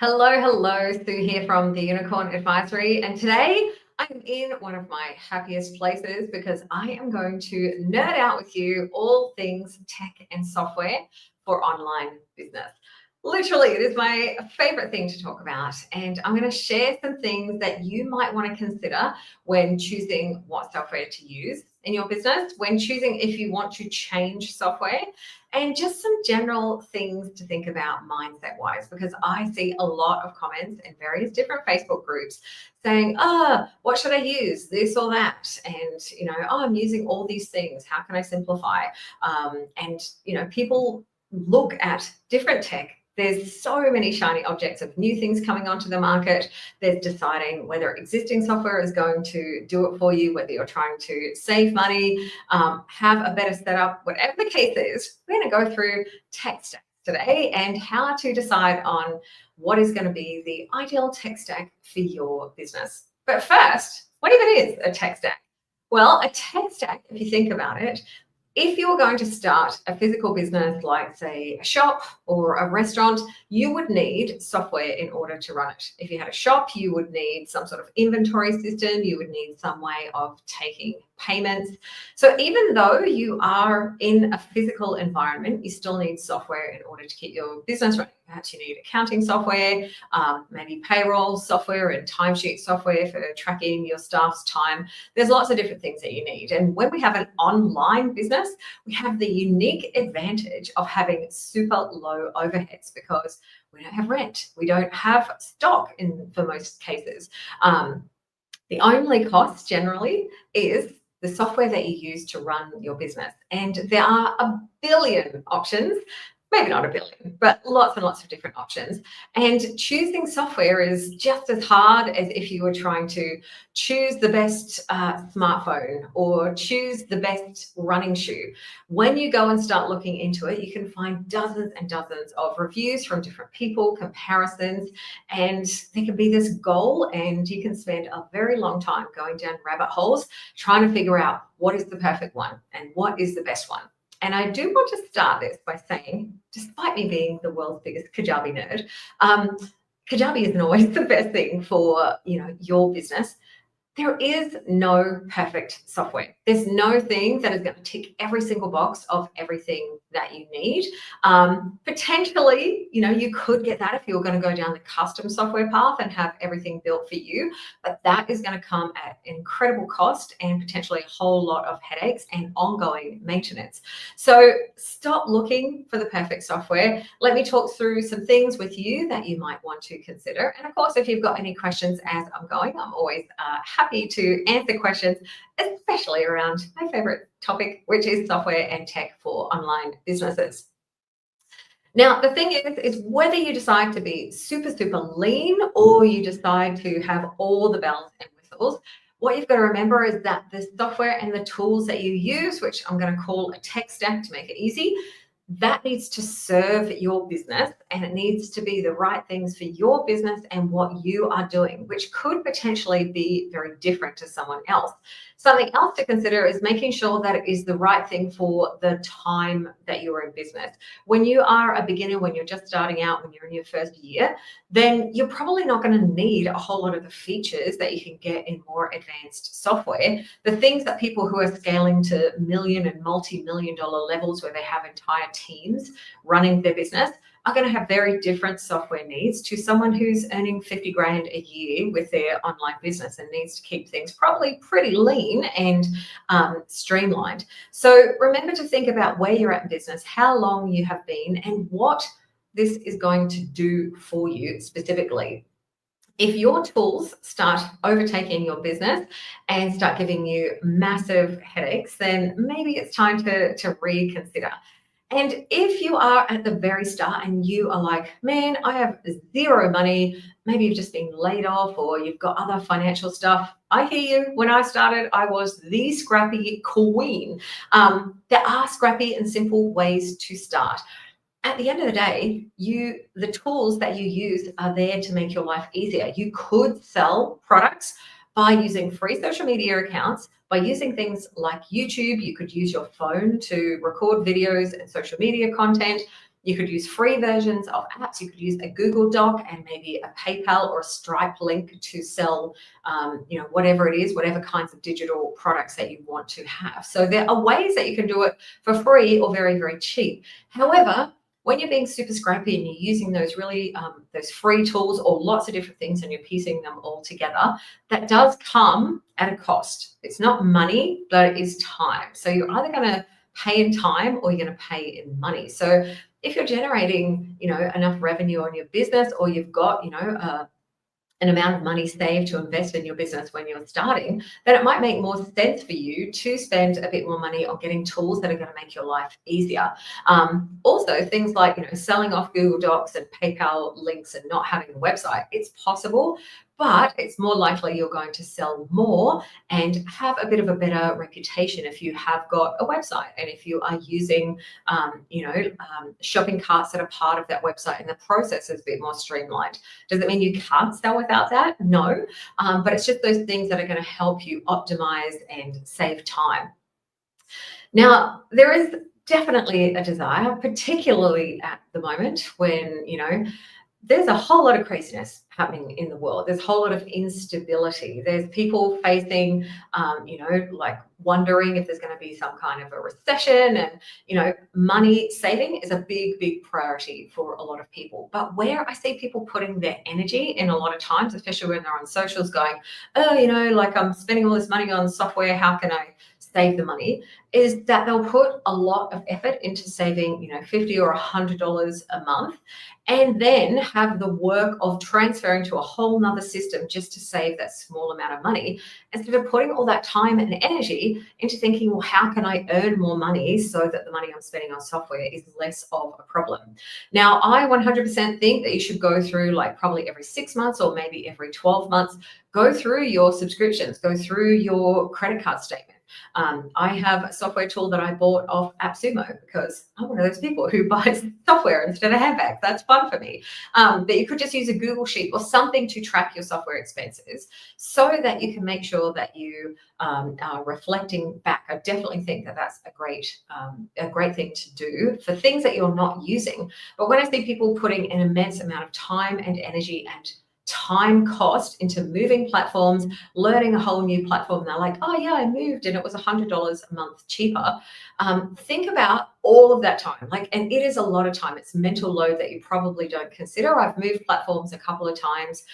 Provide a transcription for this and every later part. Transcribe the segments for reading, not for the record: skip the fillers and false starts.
Hello, Sue here from the Unicorn Advisory, and today I'm in one of my happiest places because I am going to nerd out with you all things tech and software for online business. Literally, it is my favorite thing to talk about, and I'm going to share some things that you might want to consider when choosing what software to use in your business, when choosing if you want to change software, and just some general things to think about mindset wise, because I see a lot of comments in various different Facebook groups saying, what should I use? This or that. And, I'm using all these things. How can I simplify? People look at different tech. There's so many shiny objects of new things coming onto the market. There's deciding whether existing software is going to do it for you, whether you're trying to save money, have a better setup, whatever the case is. We're going to go through tech stacks today and how to decide on what is going to be the ideal tech stack for your business. But first, what even is a tech stack? Well, a tech stack, if you think about it, if you're going to start a physical business like, say, a shop or a restaurant, you would need software in order to run it. If you had a shop, you would need some sort of inventory system. You would need some way of taking payments. So even though you are in a physical environment, you still need software in order to keep your business running. Perhaps you need accounting software, maybe payroll software and timesheet software for tracking your staff's time. There's lots of different things that you need. And when we have an online business, we have the unique advantage of having super low overheads because we don't have rent. We don't have stock for most cases. The only cost generally is the software that you use to run your business. And there are a billion options. Maybe not a billion, but lots and lots of different options. And choosing software is just as hard as if you were trying to choose the best smartphone or choose the best running shoe. When you go and start looking into it, you can find dozens and dozens of reviews from different people, comparisons, and there can be this goal, and you can spend a very long time going down rabbit holes trying to figure out what is the perfect one and what is the best one. And I do want to start this by saying, despite me being the world's biggest Kajabi nerd, Kajabi isn't always the best thing for your business. There is no perfect software. There's no thing that is going to tick every single box of everything that you need. Potentially, you could get that if you were going to go down the custom software path and have everything built for you, but that is going to come at incredible cost and potentially a whole lot of headaches and ongoing maintenance. So stop looking for the perfect software. Let me talk through some things with you that you might want to consider. And of course, if you've got any questions as I'm going, I'm always happy to answer questions, especially around my favorite topic, which is software and tech for online businesses. Now, the thing is whether you decide to be super lean or you decide to have all the bells and whistles, what you've got to remember is that the software and the tools that you use, which I'm going to call a tech stack to make it easy, that needs to serve your business, and it needs to be the right things for your business and what you are doing, which could potentially be very different to someone else. Something else to consider is making sure that it is the right thing for the time that you're in business. When you are a beginner, when you're just starting out, when you're in your first year, then you're probably not going to need a whole lot of the features that you can get in more advanced software. The things that people who are scaling to million and multi-million-dollar levels where they have entire teams running their business are going to have very different software needs to someone who's earning 50 grand a year with their online business and needs to keep things probably pretty lean and streamlined. So remember to think about where you're at in business, how long you have been, and what this is going to do for you specifically. If your tools start overtaking your business and start giving you massive headaches, then maybe it's time to reconsider. And if you are at the very start and you are like, man, I have zero money, maybe you've just been laid off or you've got other financial stuff. I hear you. When I started, I was the scrappy queen. There are scrappy and simple ways to start. At the end of the day, the tools that you use are there to make your life easier. You could sell products by using free social media accounts, by using things like YouTube. You could use your phone to record videos and social media content. You could use free versions of apps. You could use a Google Doc and maybe a PayPal or a Stripe link to sell, whatever it is, whatever kinds of digital products that you want to have. So there are ways that you can do it for free or very, very cheap. However, when you're being super scrappy and you're using those really those free tools or lots of different things and you're piecing them all together, that does come at a cost. It's not money, but it is time. So you're either going to pay in time or you're going to pay in money. So if you're generating, enough revenue on your business, or you've got, an amount of money saved to invest in your business when you're starting, then it might make more sense for you to spend a bit more money on getting tools that are going to make your life easier. Also, things like, selling off Google Docs and PayPal links and not having a website, it's possible, but it's more likely you're going to sell more and have a bit of a better reputation if you have got a website and if you are using, shopping carts that are part of that website and the process is a bit more streamlined. Does it mean you can't sell without that? No, but it's just those things that are going to help you optimize and save time. Now, there is definitely a desire, particularly at the moment when, there's a whole lot of craziness happening in the world. There's a whole lot of instability. There's people facing, wondering if there's going to be some kind of a recession, and, money saving is a big, big priority for a lot of people. But where I see people putting their energy in a lot of times, especially when they're on socials going, oh, I'm spending all this money on software, how can I save the money, is that they'll put a lot of effort into saving, $50 or $100 a month, and then have the work of transferring to a whole nother system just to save that small amount of money, instead of putting all that time and energy into thinking, well, how can I earn more money so that the money I'm spending on software is less of a problem? Now, I 100% think that you should go through, probably every 6 months or maybe every 12 months, go through your subscriptions, go through your credit card statement. I have a software tool that I bought off AppSumo because I'm one of those people who buys software instead of handbags. That's fun for me. But you could just use a Google Sheet or something to track your software expenses so that you can make sure that you are reflecting back. I definitely think that that's a great thing to do for things that you're not using. But when I see people putting an immense amount of time and energy and time cost into moving platforms, learning a whole new platform, they're like, oh yeah, I moved and it was $100 a month cheaper. Think about all of that time, and it is a lot of time. It's mental load that you probably don't consider. I've moved platforms a couple of times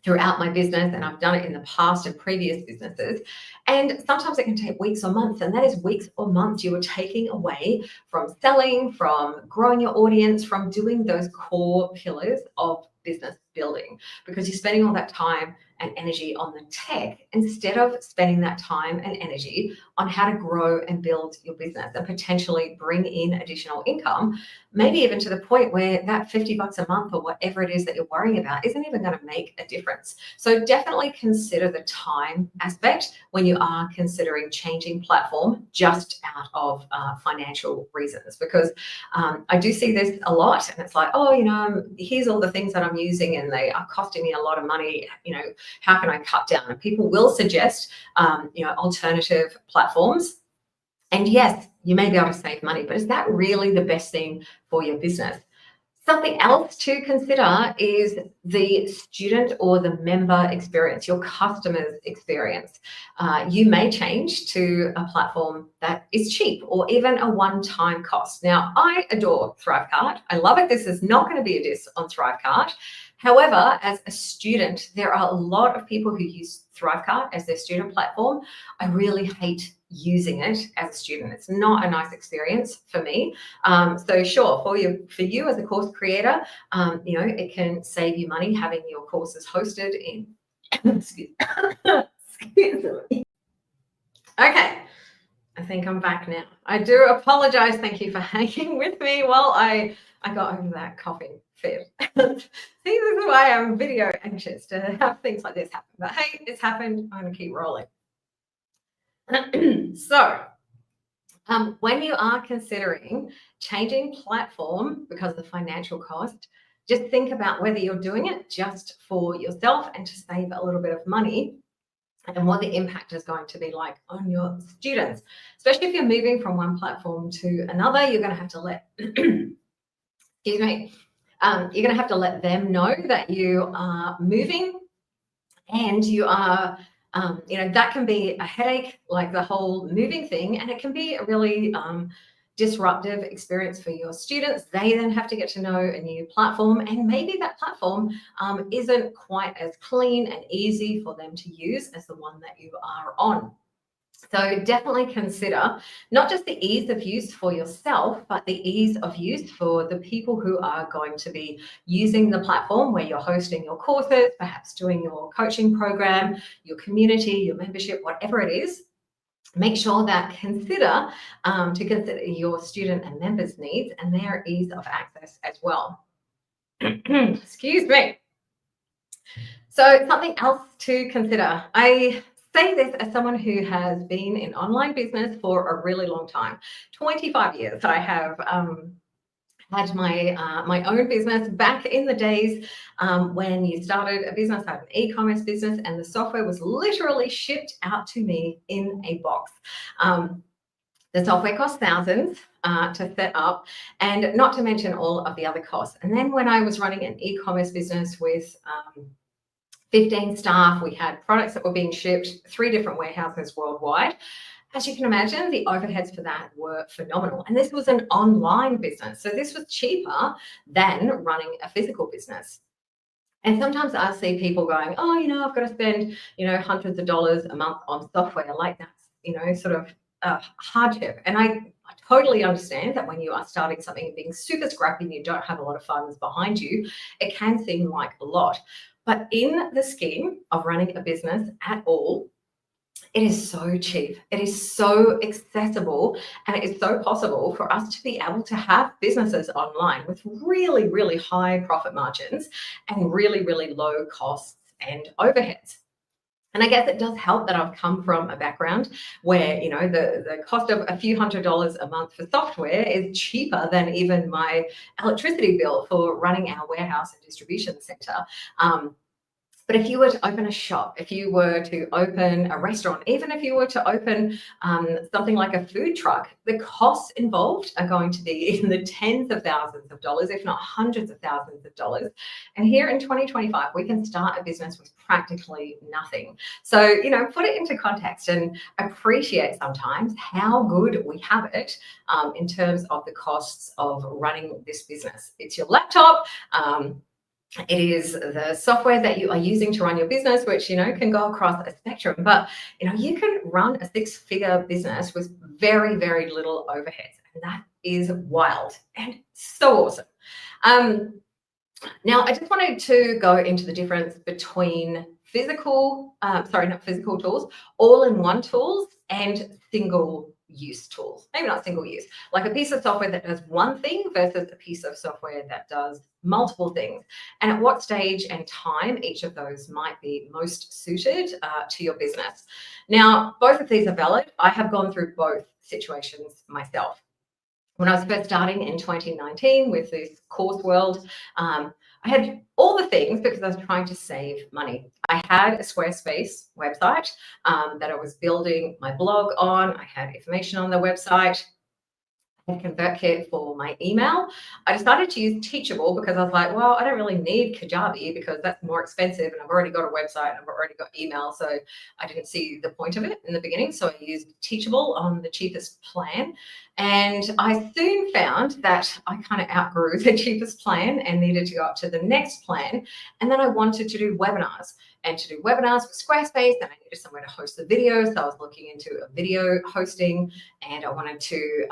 throughout my business, and I've done it in the past and previous businesses. And sometimes it can take weeks or months, and that is weeks or months you are taking away from selling, from growing your audience, from doing those core pillars of business building, because you're spending all that time and energy on the tech instead of spending that time and energy on how to grow and build your business and potentially bring in additional income, maybe even to the point where that $50 a month or whatever it is that you're worrying about isn't even going to make a difference. So definitely consider the time aspect when you are considering changing platform just out of financial reasons, because I do see this a lot, and it's like, oh, here's all the things that I'm using and they are costing me a lot of money, how can I cut down? And people will suggest, alternative platforms. And yes, you may be able to save money, but is that really the best thing for your business? Something else to consider is the student or the member experience, your customer's experience. You may change to a platform that is cheap or even a one-time cost. Now, I adore Thrivecart. I love it. This is not going to be a diss on Thrivecart. However, as a student, there are a lot of people who use Thrivecart as their student platform. I really hate using it as a student. It's not a nice experience for me. So sure, for you as a course creator, it can save you money having your courses hosted in. Excuse me. Okay. I think I'm back now. I do apologize. Thank you for hanging with me while I got over that coughing fit. See, this is why I'm video anxious to have things like this happen. But hey, it's happened. I'm going to keep rolling. So, when you are considering changing platform because of the financial cost, just think about whether you're doing it just for yourself and to save a little bit of money, and what the impact is going to be like on your students. Especially if you're moving from one platform to another, you're going to have to let, excuse me, you're going to have to let them know that you are moving, and you are, that can be a headache, like the whole moving thing, and it can be a really disruptive experience for your students. They then have to get to know a new platform, and maybe that platform isn't quite as clean and easy for them to use as the one that you are on. So definitely consider not just the ease of use for yourself, but the ease of use for the people who are going to be using the platform where you're hosting your courses, perhaps doing your coaching program, your community, your membership, whatever it is. Make sure that consider your student and members' needs and their ease of access as well. Excuse me. So something else to consider. I say this as someone who has been in online business for a really long time. 25 years I have had my own business. Back in the days when you started a business, I had an e-commerce business, and the software was literally shipped out to me in a box. The software cost thousands to set up, and not to mention all of the other costs. And then when I was running an e-commerce business with 15 staff, we had products that were being shipped 3 different warehouses worldwide. As you can imagine, the overheads for that were phenomenal. And this was an online business. So this was cheaper than running a physical business. And sometimes I see people going, oh, I've got to spend, hundreds of dollars a month on software. Like that's, sort of a hardship. And I totally understand that when you are starting something and being super scrappy and you don't have a lot of funds behind you, it can seem like a lot. But in the scheme of running a business at all, it is so cheap. It is so accessible, and it is so possible for us to be able to have businesses online with really, really high profit margins and really, really low costs and overheads. And I guess it does help that I've come from a background where, the cost of a few $100s a month for software is cheaper than even my electricity bill for running our warehouse and distribution center. But if you were to open a shop, if you were to open a restaurant, even if you were to open something like a food truck, the costs involved are going to be in the tens of thousands of dollars, if not hundreds of thousands of dollars. And here in 2025, we can start a business with practically nothing. So, put it into context and appreciate sometimes how good we have it in terms of the costs of running this business. It's your laptop. It is the software that you are using to run your business, which, can go across a spectrum. But, you can run a 6-figure business with very, very little overheads. And that is wild and so awesome. Now, I just wanted to go into the difference between not physical tools, all-in-one tools and single-use tools. Maybe not single use, like a piece of software that does one thing versus a piece of software that does multiple things, and at what stage and time each of those might be most suited to your business. Now, both of these are valid. I have gone through both situations myself. When I was first starting in 2019 with this course world, I had all the things because I was trying to save money. I had a Squarespace website that I was building my blog on. I had information on the website. And ConvertKit for my email. I decided to use Teachable because I was like, well, I don't really need Kajabi because that's more expensive and I've already got a website and I've already got email. So I didn't see the point of it in the beginning. So I used Teachable on the cheapest plan. And I soon found that I kind of outgrew the cheapest plan and needed to go up to the next plan. And then I wanted to do webinars. And to do webinars with Squarespace, then I needed somewhere to host the videos. So I was looking into a video hosting, and I wanted to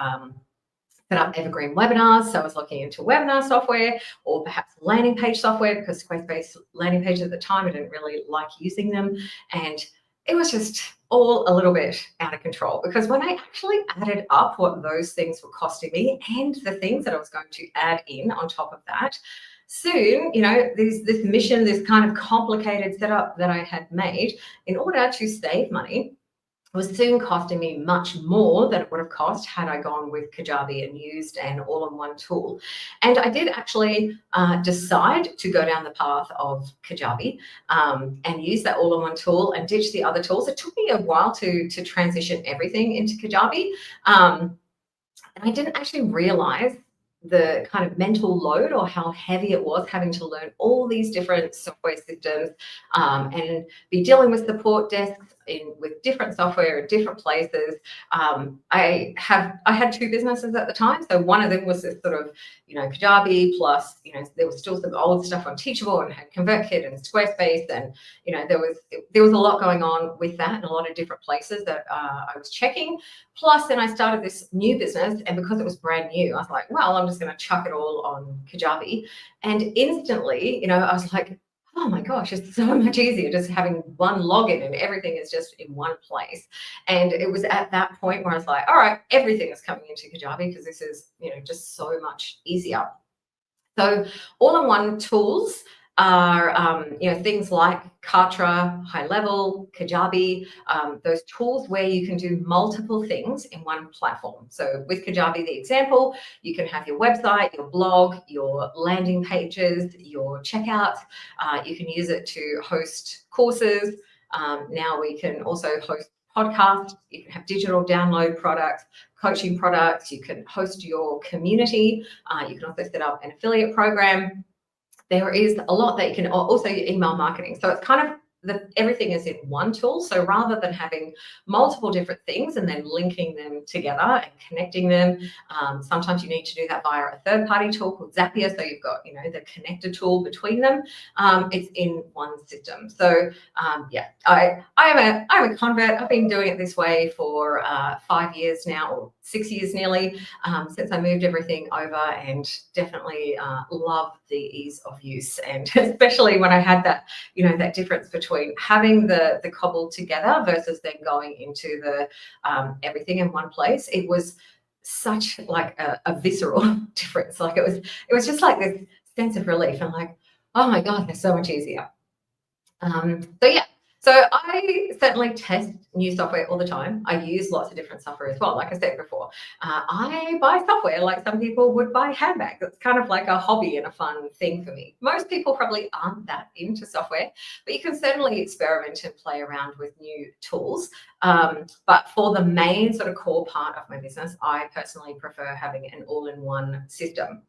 set up evergreen webinars. So I was looking into webinar software or perhaps landing page software, because Squarespace landing pages at the time, I didn't really like using them. And it was just all a little bit out of control, because when I actually added up what those things were costing me and the things that I was going to add in on top of that, soon, this mission, this kind of complicated setup that I had made in order to save money, was soon costing me much more than it would have cost had I gone with Kajabi and used an all-in-one tool. And I did actually decide to go down the path of Kajabi and use that all-in-one tool and ditch the other tools. It took me a while to transition everything into Kajabi. And I didn't actually realize the kind of mental load or how heavy it was having to learn all these different software systems and be dealing with support desks with different software in different places. I had two businesses at the time. So one of them was this sort of, Kajabi plus, there was still some old stuff on Teachable and had ConvertKit and Squarespace. And, there was a lot going on with that and a lot of different places that I was checking. Plus, then I started this new business, and because it was brand new, I was like, well, I'm just going to chuck it all on Kajabi. And instantly, I was like, oh my gosh, it's so much easier just having one login and everything is just in one place. And it was at that point where I was like, all right, everything is coming into Kajabi because this is, just so much easier. So all-in-one tools are, things like Kartra, High Level, Kajabi, those tools where you can do multiple things in one platform. So with Kajabi, the example, you can have your website, your blog, your landing pages, your checkouts. You can use it to host courses. Now we can also host podcasts. You can have digital download products, coaching products. You can host your community. You can also set up an affiliate program. There is a lot that you can also email marketing. So it's kind of everything is in one tool. So rather than having multiple different things and then linking them together and connecting them, sometimes you need to do that via a third-party tool called Zapier. So you've got, the connector tool between them. It's in one system. So I'm a convert. I've been doing it this way for 5 years now, or 6 years nearly, since I moved everything over, and definitely love the ease of use. And especially when I had that, that difference between having the cobbled together versus then going into the everything in one place. It was such like a visceral difference. Like it was just like this sense of relief. I'm like, oh my God, they're so much easier. So I certainly test new software all the time. I use lots of different software as well. Like I said before, I buy software like some people would buy handbags. It's kind of like a hobby and a fun thing for me. Most people probably aren't that into software, but you can certainly experiment and play around with new tools. But for the main sort of core part of my business, I personally prefer having an all-in-one system.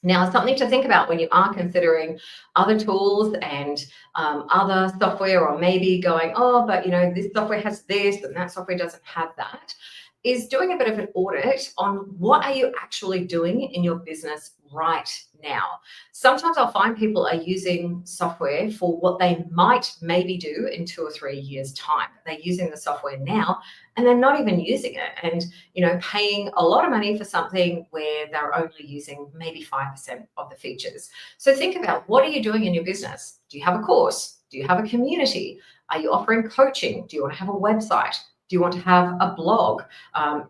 Now, something to think about when you are considering other tools and other software, or maybe going, oh, but this software has this and that software doesn't have that, is doing a bit of an audit on what are you actually doing in your business right now. Sometimes I'll find people are using software for what they might maybe do in 2 or 3 years' time. They're using the software now and they're not even using it, and paying a lot of money for something where they're only using maybe 5% of the features. So think about, what are you doing in your business? Do you have a course? Do you have a community? Are you offering coaching? Do you want to have a website? Do you want to have a blog?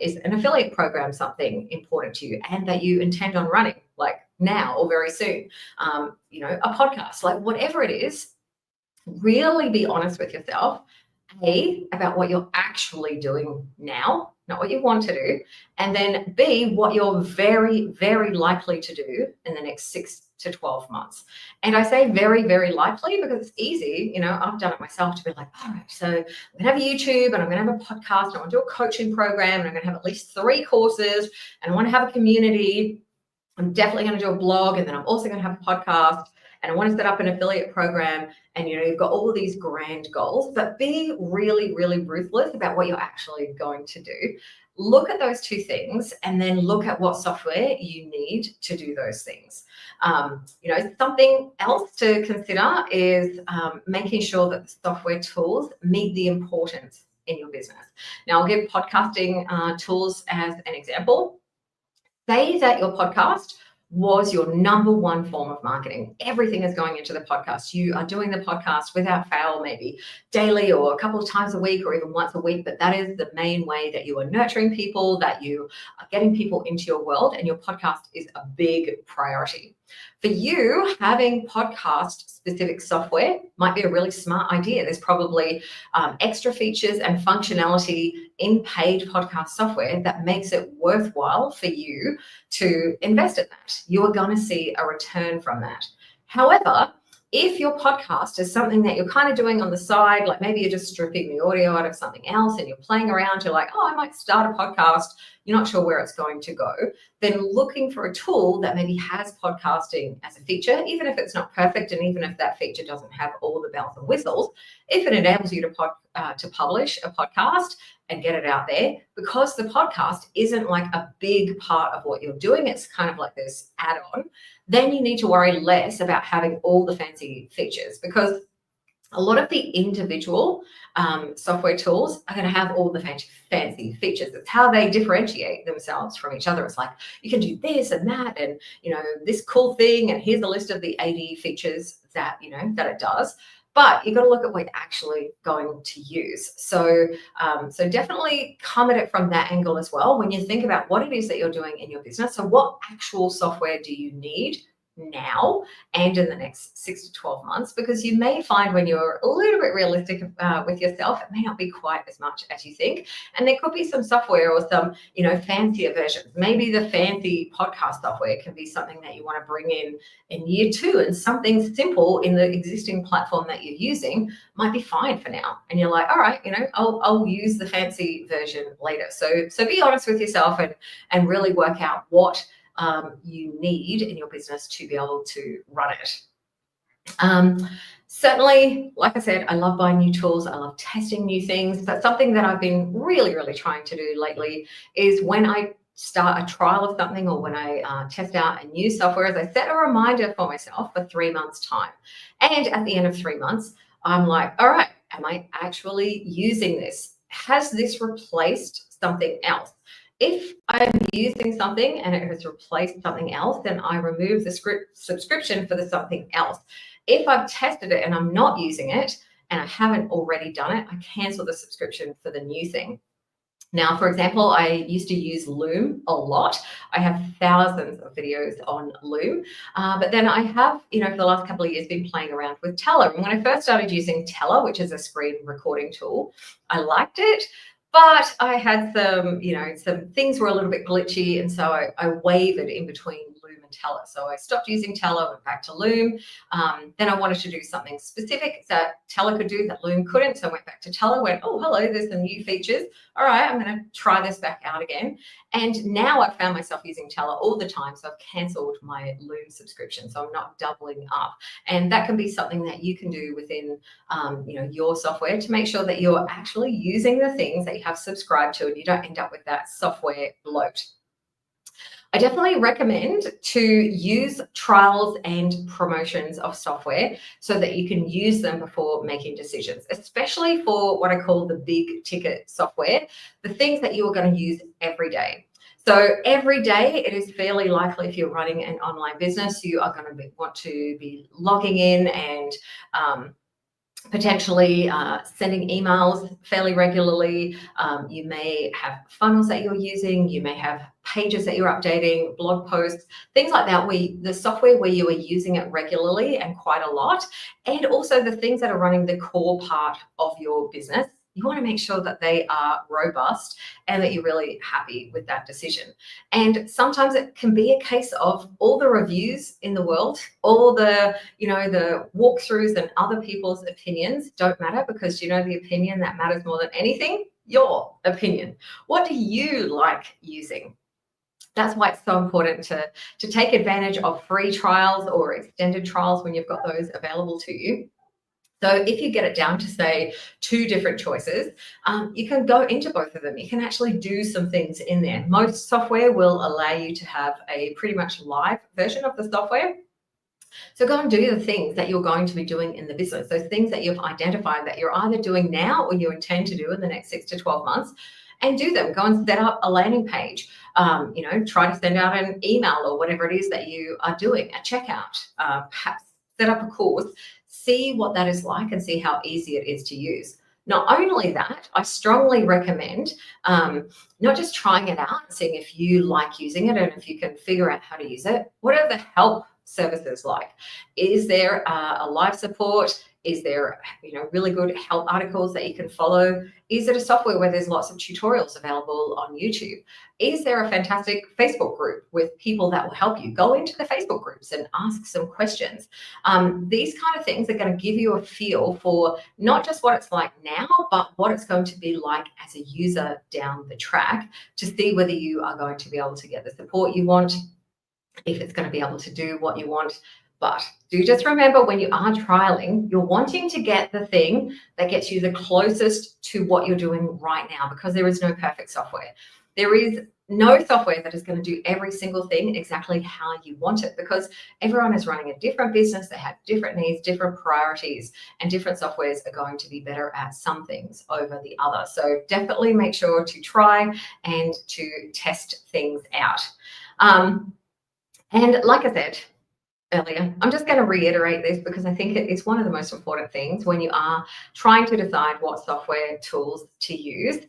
Is an affiliate program something important to you and that you intend on running, like now or very soon? A podcast, like whatever it is, really be honest with yourself. A, about what you're actually doing now, not what you want to do. And then B, what you're very, very likely to do in the next 6 to 12 months. And I say very, very likely because it's easy. I've done it myself to be like, all right, so I'm going to have a YouTube and I'm going to have a podcast and I want to do a coaching program and I'm going to have at least 3 courses and I want to have a community. I'm definitely going to do a blog, and then I'm also going to have a podcast, and I want to set up an affiliate program. And you've got all of these grand goals, but be really, really ruthless about what you're actually going to do. Look at those 2 things and then look at what software you need to do those things. Something else to consider is making sure that the software tools meet the importance in your business. Now, I'll give podcasting tools as an example. Say that your podcast was your number one form of marketing. Everything is going into the podcast. You are doing the podcast without fail, maybe daily or a couple of times a week or even once a week, but that is the main way that you are nurturing people, that you are getting people into your world, and your podcast is a big priority. For you, having podcast-specific software might be a really smart idea. There's probably extra features and functionality in paid podcast software that makes it worthwhile for you to invest in that. You are going to see a return from that. However, if your podcast is something that you're kind of doing on the side, like maybe you're just stripping the audio out of something else and you're playing around, you're like, oh, I might start a podcast, you're not sure where it's going to go, then looking for a tool that maybe has podcasting as a feature, even if it's not perfect and even if that feature doesn't have all the bells and whistles, if it enables you to publish a podcast and get it out there, because the podcast isn't like a big part of what you're doing, it's kind of like this add-on, then you need to worry less about having all the fancy features, because a lot of the individual software tools are going to have all the fancy features. It's how they differentiate themselves from each other. It's like, you can do this and that, and this cool thing, and here's a list of the 80 features that that it does. But you've got to look at what you're actually going to use. So definitely come at it from that angle as well when you think about what it is that you're doing in your business. So what actual software do you need now and in the next 6 to 12 months? Because you may find when you're a little bit realistic with yourself, it may not be quite as much as you think. And there could be some software or some, fancier versions. Maybe the fancy podcast software can be something that you want to bring in year 2, and something simple in the existing platform that you're using might be fine for now. And you're like, all right, I'll use the fancy version later. So be honest with yourself and really work out what you need in your business to be able to run it. Certainly, like I said, I love buying new tools. I love testing new things. But something that I've been really, really trying to do lately is when I start a trial of something or when I test out a new software, is I set a reminder for myself for 3 months' time. And at the end of 3 months, I'm like, all right, am I actually using this? Has this replaced something else? If I'm using something and it has replaced something else, then I remove the subscription for the something else. If I've tested it and I'm not using it and I haven't already done it, I cancel the subscription for the new thing. Now, for example, I used to use Loom a lot. I have thousands of videos on Loom, but then I have, for the last couple of years, been playing around with Teller. And when I first started using Teller, which is a screen recording tool, I liked it. But I had some things were a little bit glitchy, and so I wavered in between Loom and Teller. So I stopped using Teller, went back to Loom. Then I wanted to do something specific that Teller could do that Loom couldn't. So I went back to Teller, went, oh, hello, there's some new features. All right, I'm going to try this back out again. And now I've found myself using Teller all the time. So I've canceled my Loom subscription. So I'm not doubling up. And that can be something that you can do within your software to make sure that you're actually using the things that you have subscribed to and you don't end up with that software bloat. I definitely recommend to use trials and promotions of software so that you can use them before making decisions, especially for what I call the big ticket software, the things that you are going to use every day. So every day, it is fairly likely if you're running an online business, you are going to want to be logging in and potentially sending emails fairly regularly. You may have funnels that you're using. You may have pages that you're updating, blog posts, things like that, the software where you are using it regularly and quite a lot, and also the things that are running the core part of your business. You want to make sure that they are robust and that you're really happy with that decision. And sometimes it can be a case of all the reviews in the world, all the, the walkthroughs and other people's opinions don't matter, because the opinion that matters more than anything, your opinion. What do you like using? That's why it's so important to take advantage of free trials or extended trials when you've got those available to you. So if you get it down to, say, 2 different choices, you can go into both of them. You can actually do some things in there. Most software will allow you to have a pretty much live version of the software. So go and do the things that you're going to be doing in the business, those things that you've identified that you're either doing now or you intend to do in the next 6 to 12 months, and do them. Go and set up a landing page. Try to send out an email or whatever it is that you are doing, a checkout, perhaps set up a course. See what that is like and see how easy it is to use. Not only that, I strongly recommend not just trying it out and seeing if you like using it and if you can figure out how to use it. What are the help services like? Is there a live support? Is there, really good help articles that you can follow? Is it a software where there's lots of tutorials available on YouTube? Is there a fantastic Facebook group with people that will help you? Go into the Facebook groups and ask some questions. These kind of things are going to give you a feel for not just what it's like now, but what it's going to be like as a user down the track, to see whether you are going to be able to get the support you want, if it's going to be able to do what you want. But do just remember, when you are trialing, you're wanting to get the thing that gets you the closest to what you're doing right now, because there is no perfect software. There is no software that is going to do every single thing exactly how you want it, because everyone is running a different business. They have different needs, different priorities, and different softwares are going to be better at some things over the other. So definitely make sure to try and to test things out. And like I said earlier, I'm just going to reiterate this because I think it is one of the most important things when you are trying to decide what software tools to use.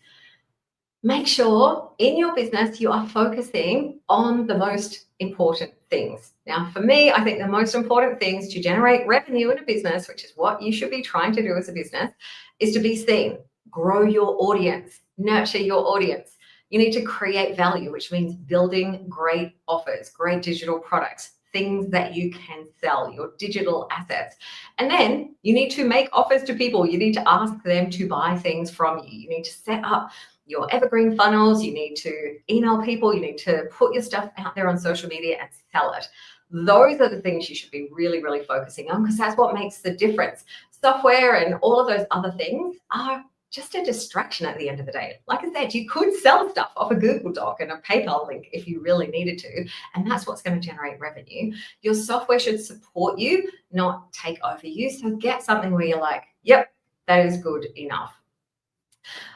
Make sure in your business you are focusing on the most important things. Now, for me, I think the most important things to generate revenue in a business, which is what you should be trying to do as a business, is to be seen, grow your audience, nurture your audience. You need to create value, which means building great offers, great digital products, things that you can sell, your digital assets. And then you need to make offers to people. You need to ask them to buy things from you. You need to set up your evergreen funnels. You need to email people. You need to put your stuff out there on social media and sell it. Those are the things you should be really, really focusing on, because that's what makes the difference. Software and all of those other things are just a distraction at the end of the day. Like I said, you could sell stuff off a Google Doc and a PayPal link if you really needed to, and that's what's going to generate revenue. Your software should support you, not take over you. So get something where you're like, yep, that is good enough.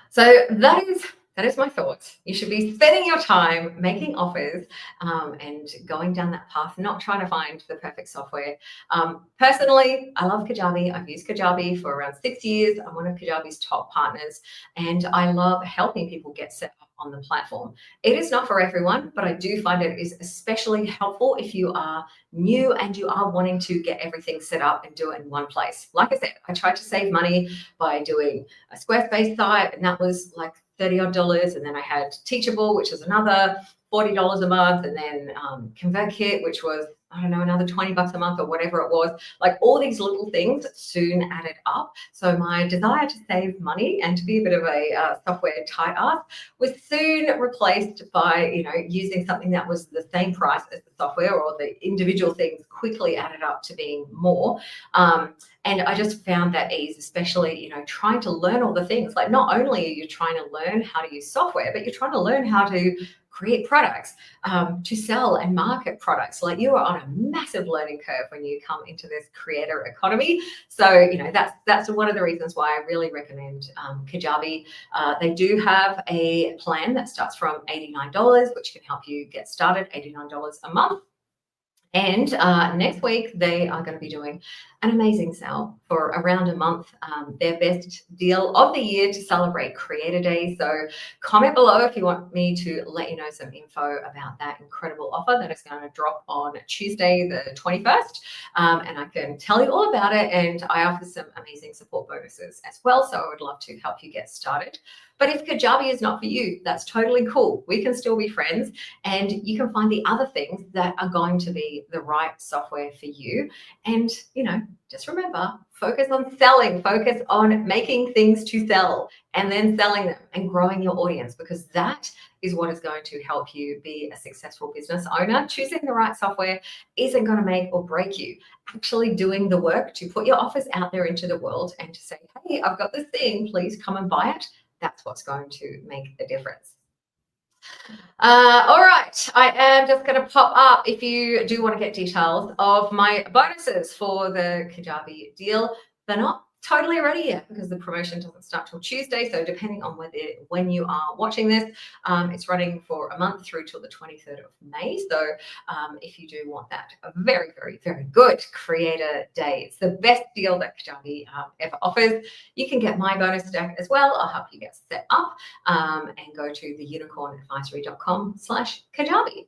So that is my thoughts. You should be spending your time making offers and going down that path, not trying to find the perfect software. Personally, I love Kajabi. I've used Kajabi for around 6 years. I'm one of Kajabi's top partners, and I love helping people get set up on the platform. It is not for everyone, but I do find it is especially helpful if you are new and you are wanting to get everything set up and do it in one place. Like I said, I tried to save money by doing a Squarespace site, and that was like $30 odd, and then I had Teachable, which is another $40 a month, and then ConvertKit, which was, I don't know, another $20 a month or whatever it was. Like, all these little things soon added up. So my desire to save money and to be a bit of a software tight ass was soon replaced by, using something that was the same price as the software, or the individual things quickly added up to being more. And I just found that ease, especially, trying to learn all the things. Like, not only are you trying to learn how to use software, but you're trying to learn how to create products, to sell and market products. Like, you are on a massive learning curve when you come into this creator economy. So, that's one of the reasons why I really recommend Kajabi. They do have a plan that starts from $89, which can help you get started, $89 a month. And next week, they are going to be doing an amazing sale for around a month, their best deal of the year to celebrate Creator Day. So comment below if you want me to let you know some info about that incredible offer that is going to drop on Tuesday, the 21st. And I can tell you all about it. And I offer some amazing support bonuses as well. So I would love to help you get started. But if Kajabi is not for you, that's totally cool. We can still be friends, and you can find the other things that are going to be the right software for you. And, just remember, focus on selling, focus on making things to sell and then selling them and growing your audience, because that is what is going to help you be a successful business owner. Choosing the right software isn't going to make or break you. Actually doing the work to put your offers out there into the world and to say, hey, I've got this thing, please come and buy it. That's what's going to make the difference. All right, I am just going to pop up, if you do want to get details of my bonuses for the Kajabi deal. They're not totally ready yet because the promotion doesn't start till Tuesday. So depending on when you are watching this, it's running for a month through till the 23rd of May. So if you do want that, a very, very, very good Creator Day. It's the best deal that Kajabi ever offers. You can get my bonus stack as well. I'll help you get set up and go to theunicornadvisory.com/Kajabi.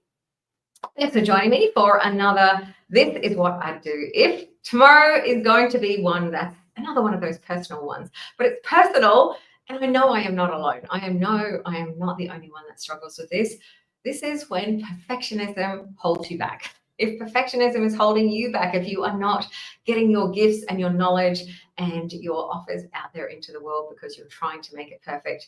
Thanks for joining me for another This Is What I Do. If tomorrow is going to be one that's another one of those personal ones, but it's personal, and I know I am not alone. I am not the only one that struggles with this. This is when perfectionism holds you back. If perfectionism is holding you back, if you are not getting your gifts and your knowledge and your offers out there into the world because you're trying to make it perfect,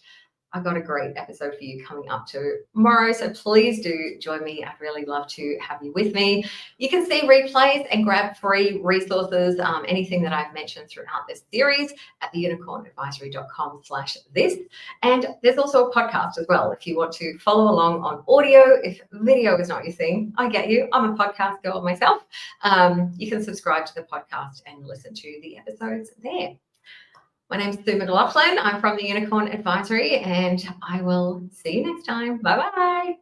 I've got a great episode for you coming up tomorrow. So please do join me. I'd really love to have you with me. You can see replays and grab free resources, anything that I've mentioned throughout this series at theunicornadvisory.com/this. And there's also a podcast as well if you want to follow along on audio. If video is not your thing, I get you. I'm a podcast girl myself. You can subscribe to the podcast and listen to the episodes there. My name's Sue McLachlan. I'm from the Unicorn Advisory, and I will see you next time. Bye-bye.